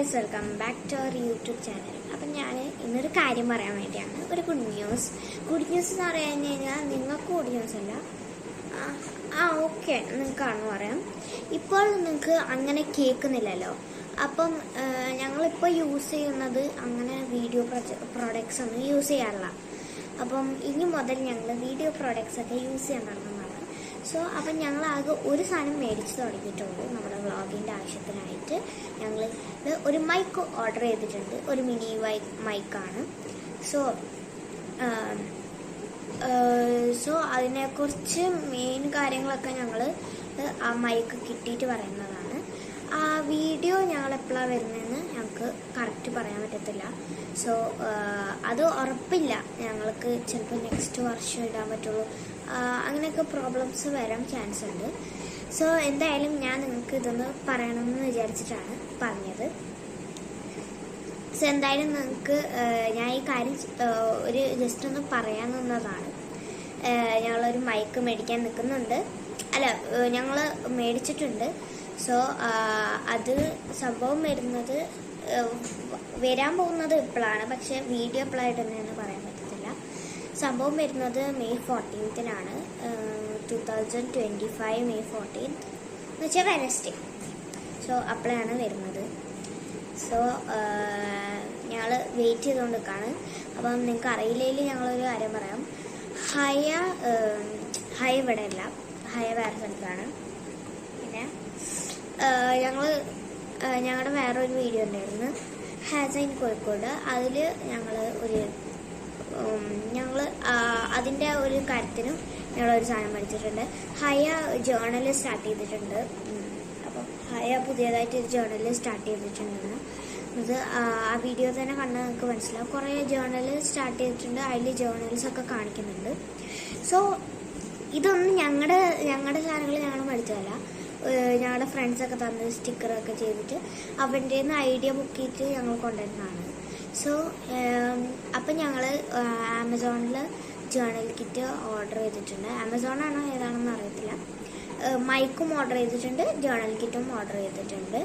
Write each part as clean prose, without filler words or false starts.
Guys, welcome back to our YouTube channel. അപ്പം ഞാൻ ഇന്നൊരു കാര്യം പറയാൻ വേണ്ടിയാണ്. ഒരു ഗുഡ് ന്യൂസ് എന്ന് പറയാൻ കഴിഞ്ഞാൽ നിങ്ങൾക്ക് ഗുഡ് ന്യൂസ് അല്ല, ഓക്കെ നിങ്ങൾക്കാണെന്ന് പറയാം. ഇപ്പോൾ നിങ്ങൾക്ക് അങ്ങനെ കേൾക്കുന്നില്ലല്ലോ. അപ്പം ഞങ്ങളിപ്പോൾ യൂസ് ചെയ്യുന്നത് അങ്ങനെ വീഡിയോ പ്രോഡക്ട്സ് ഒന്നും യൂസ് ചെയ്യാറില്ല. അപ്പം ഇനി മുതൽ ഞങ്ങൾ വീഡിയോ പ്രോഡക്ട്സ് ഒക്കെ യൂസ് ചെയ്യാൻ തുടങ്ങുന്നതാണ്. അപ്പം ഞങ്ങൾ ആകെ ഒരു സാധനം മേടിച്ച് തുടങ്ങിയിട്ടുള്ളൂ. നമ്മുടെ വ്ളോഗിൻ്റെ ആവശ്യത്തിനായിട്ട് ഞങ്ങൾ ഒരു മൈക്ക് ഓർഡർ ചെയ്തിട്ടുണ്ട്. ഒരു മിനി മൈക്കാണ്. അതിനെക്കുറിച്ച് മെയിൻ കാര്യങ്ങളൊക്കെ ഞങ്ങൾ ആ മൈക്ക് കിട്ടിയിട്ട് പറയുന്നതാണ്. ആ വീഡിയോ ഞങ്ങൾ എപ്പോഴാണ് വരുന്നതെന്ന് ഞങ്ങൾക്ക് കറക്റ്റ് പറയാൻ പറ്റത്തില്ല. അത് ഉറപ്പില്ല. ഞങ്ങൾക്ക് ചിലപ്പോൾ നെക്സ്റ്റ് വർഷം ഇടാൻ പറ്റുള്ളൂ. അങ്ങനെയൊക്കെ പ്രോബ്ലംസ് വരാൻ ചാൻസ് ഉണ്ട്. എന്തായാലും ഞാൻ നിങ്ങൾക്ക് ഇതൊന്ന് പറയണമെന്ന് വിചാരിച്ചിട്ടാണ് പറഞ്ഞത്. എന്തായാലും നിങ്ങൾക്ക് ഞാൻ ഈ കാര്യം ഒരു ജസ്റ്റ് ഒന്ന് പറയാൻ നിന്നതാണ്. ഞങ്ങളൊരു മൈക്ക് മേടിക്കാൻ നിൽക്കുന്നുണ്ട്. ഞങ്ങൾ മേടിച്ചിട്ടുണ്ട്. അത് സംഭവം വരാൻ പോകുന്നത് ഇപ്പോഴാണ്. പക്ഷെ വീഡിയോ എപ്പോഴായിട്ടെന്ന് പറയാൻ പറ്റത്തില്ല. സംഭവം വരുന്നത് May 14th 2025 May 14th എന്ന് വെച്ചാൽ വെനസ്ഡേ. അപ്പോഴാണ് വരുന്നത്. ഞങ്ങൾ വെയിറ്റ് ചെയ്തുകൊണ്ട് നിൽക്കുകയാണ്. അപ്പം നിങ്ങൾക്ക് അറിയില്ലെങ്കിൽ ഞങ്ങളൊരു കാര്യം പറയാം. ഹയ ഇവിടെ അല്ല, ഹയ വേറെ സ്ഥലത്താണ്. പിന്നെ ഞങ്ങളുടെ വേറൊരു വീഡിയോ ഉണ്ടായിരുന്നു, ഹാസൈൻ കോഴിക്കോട്. അതിൽ ഞങ്ങൾ അതിൻ്റെ ഒരു കാര്യത്തിനും ഞങ്ങളൊരു സാധനം പഠിച്ചിട്ടുണ്ട്. ഹയ ജേർണൽ സ്റ്റാർട്ട് ചെയ്തിട്ടുണ്ട്. അപ്പം ഹയ പുതിയതായിട്ട് ഒരു ജേർണൽ സ്റ്റാർട്ട് ചെയ്തിട്ടുണ്ടെന്ന് അത് ആ വീഡിയോ തന്നെ കണ്ടാൽ നിങ്ങൾക്ക് മനസ്സിലാവും. കുറേ ജേർണൽ സ്റ്റാർട്ട് ചെയ്തിട്ടുണ്ട്. അതിൽ ജേർണൽസൊക്കെ കാണിക്കുന്നുണ്ട്. ഇതൊന്നും ഞങ്ങളുടെ സാധനങ്ങൾ ഞങ്ങൾ പഠിച്ചതല്ല. ഞങ്ങളുടെ ഫ്രണ്ട്സൊക്കെ തന്ന് സ്റ്റിക്കറൊക്കെ ചെയ്തിട്ട് അവൻ്റെ നിന്ന് ഐഡിയ ബുക്ക് ചെയ്തിട്ട് ഞങ്ങൾ കൊണ്ടുവരുന്നതാണ്. അപ്പം ഞങ്ങൾ ആമസോണിൽ ജേർണൽ കിറ്റ് ഓർഡർ ചെയ്തിട്ടുണ്ട്. ആമസോണാണോ ഏതാണെന്ന് അറിയത്തില്ല. മൈക്കും ഓർഡർ ചെയ്തിട്ടുണ്ട്, ജേർണൽ കിറ്റും ഓർഡർ ചെയ്തിട്ടുണ്ട്.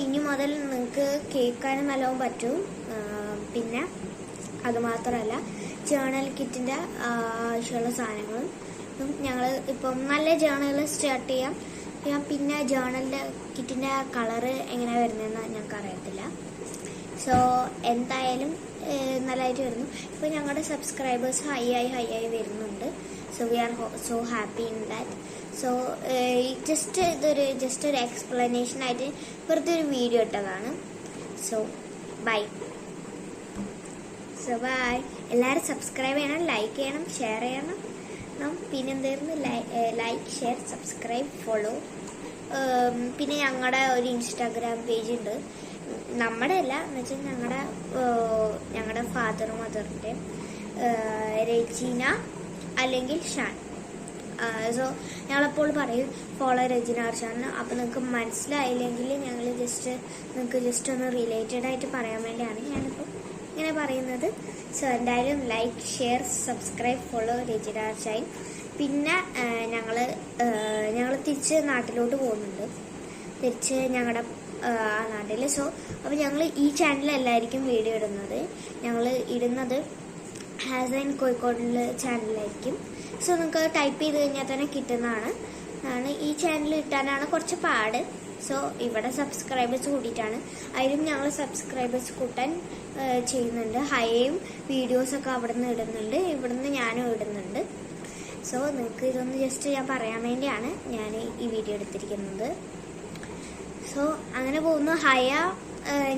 ഇനി മുതൽ നിങ്ങൾക്ക് കേൾക്കാനും നല്ലോണം പറ്റും. പിന്നെ അതുമാത്രമല്ല, ജേർണൽ കിറ്റിൻ്റെ ആവശ്യമുള്ള സാധനങ്ങളും ഞങ്ങൾ ഇപ്പം നല്ല ജേർണൽ സ്റ്റാർട്ട് ചെയ്യാം. പിന്നെ ജേർണലിൻ്റെ കിറ്റിൻ്റെ കളറ് എങ്ങനെയാണ് വരുന്നതെന്ന് ഞങ്ങൾക്ക് അറിയത്തില്ല. എന്തായാലും നല്ലതായിട്ട് വരുന്നു. ഇപ്പോൾ ഞങ്ങളുടെ സബ്സ്ക്രൈബേഴ്സ് ഹൈ ആയി വരുന്നുണ്ട്. We are so happy in that. Just ഒരു എക്സ്പ്ലനേഷൻ ആയിട്ട് വെറുതെ ഒരു വീഡിയോ ഇട്ടതാണ്. ബൈ. ബൈ. എല്ലാവരും സബ്സ്ക്രൈബ് ചെയ്യണം, ലൈക്ക് ചെയ്യണം, ഷെയർ ചെയ്യണം. പിന്നെന്തായിരുന്നു, ലൈക്ക്, ഷെയർ, സബ്സ്ക്രൈബ്, ഫോളോ. പിന്നെ ഞങ്ങളുടെ ഒരു ഇൻസ്റ്റാഗ്രാം പേജ് ഉണ്ട്. നമ്മുടെ അല്ല എന്ന് വെച്ചാൽ ഞങ്ങളുടെ ഫാദറും മദറിൻ്റെ രജീന അല്ലെങ്കിൽ ഷാൻ. ഞങ്ങളെപ്പോൾ പറയും ഫോളോ രജീന ഷാൻ. അപ്പം നിങ്ങൾക്ക് മനസ്സിലായില്ലെങ്കിൽ നിങ്ങൾക്ക് ജസ്റ്റ് ഒന്ന് റിലേറ്റഡ് ആയിട്ട് പറയാൻ വേണ്ടിയാണ് ഞാനിപ്പോൾ ഇങ്ങനെ പറയുന്നത്. എന്തായാലും like, share, subscribe, follow Rajeena Shan. പിന്നെ ഞങ്ങൾ തിരിച്ച് നാട്ടിലോട്ട് പോകുന്നുണ്ട്. തിരിച്ച് ഞങ്ങളുടെ നാട്ടിൽ. അപ്പോൾ ഞങ്ങൾ ഈ ചാനലിലായിരിക്കും വീഡിയോ ഇടുന്നത്. ഞങ്ങൾ ഇടുന്നത് ഹാസൈൻ കോഴിക്കോടിൽ ചാനലിലായിരിക്കും. നിങ്ങൾക്ക് ടൈപ്പ് ചെയ്ത് കഴിഞ്ഞാൽ തന്നെ കിട്ടുന്നതാണ്. ഈ ചാനൽ ഇട്ടാനാണ് കുറച്ച് പാട്. ഇവിടെ സബ്സ്ക്രൈബേഴ്സ് കൂട്ടിയിട്ടാണ്. അതിലും ഞങ്ങൾ സബ്സ്ക്രൈബേഴ്സ് കൂട്ടാൻ ചെയ്യുന്നുണ്ട്. ഹൈയും വീഡിയോസൊക്കെ അവിടെ നിന്ന് ഇടുന്നുണ്ട്, ഇവിടുന്ന് ഞാനും ഇടുന്നുണ്ട്. നിങ്ങൾക്ക് ഇതൊന്ന് ജസ്റ്റ് ഞാൻ പറയാൻ വേണ്ടിയാണ് ഞാൻ ഈ വീഡിയോ എടുത്തിരിക്കുന്നത്. അങ്ങനെ പോകുന്നു. ഹയ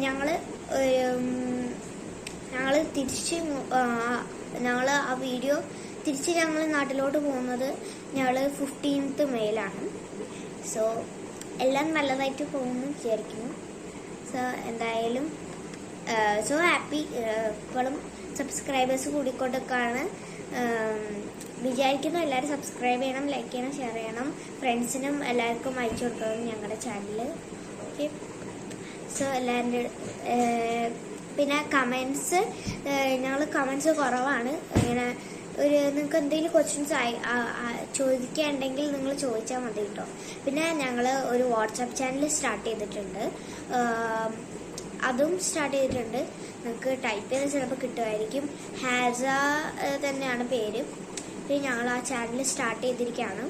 ഞങ്ങൾ തിരിച്ച് ആ വീഡിയോ തിരിച്ച് ഞങ്ങൾ നാട്ടിലോട്ട് പോകുന്നത് ഞങ്ങൾ 15th Mayയിലാണ്. എല്ലാം നല്ലതായിട്ട് പോകുന്നു വിചാരിക്കുന്നു. എന്തായാലും ഹാപ്പി. ഇപ്പോഴും സബ്സ്ക്രൈബേഴ്സ് കൂടിക്കൊണ്ടൊക്കെയാണ് വിചാരിക്കുന്നു. എല്ലാവരും സബ്സ്ക്രൈബ് ചെയ്യണം, ലൈക്ക് ചെയ്യണം, ഷെയർ ചെയ്യണം. ഫ്രണ്ട്സിനും എല്ലാവർക്കും അയച്ചു കൊടുക്കണം ഞങ്ങളുടെ ചാനൽ. ഓക്കെ. എല്ലാവരുടെ പിന്നെ കമൻസ് കുറവാണ്. ഇങ്ങനെ നിങ്ങൾക്ക് എന്തെങ്കിലും ക്വസ്റ്റ്യൻസ് ചോദിക്കാനുണ്ടെങ്കിൽ നിങ്ങൾ ചോദിച്ചാൽ മതി കേട്ടോ. പിന്നെ ഞങ്ങൾ ഒരു വാട്സാപ്പ് ചാനൽ സ്റ്റാർട്ട് ചെയ്തിട്ടുണ്ട്. അതും സ്റ്റാർട്ട് ചെയ്തിട്ടുണ്ട്. നിങ്ങൾക്ക് ടൈപ്പ് ചെയ്ത് ചിലപ്പോൾ കിട്ടുമായിരിക്കും. ഹാസ തന്നെയാണ് പേര്. പിന്നെ ഞങ്ങൾ ആ ചാനൽ സ്റ്റാർട്ട് ചെയ്തിരിക്കുകയാണ്.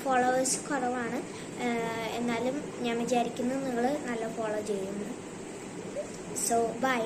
ഫോളോവേഴ്സ് കുറവാണ്, എന്നാലും ഞാൻ വിചാരിക്കുന്നു നിങ്ങൾ നല്ല ഫോളോ ചെയ്യുന്നു. So by.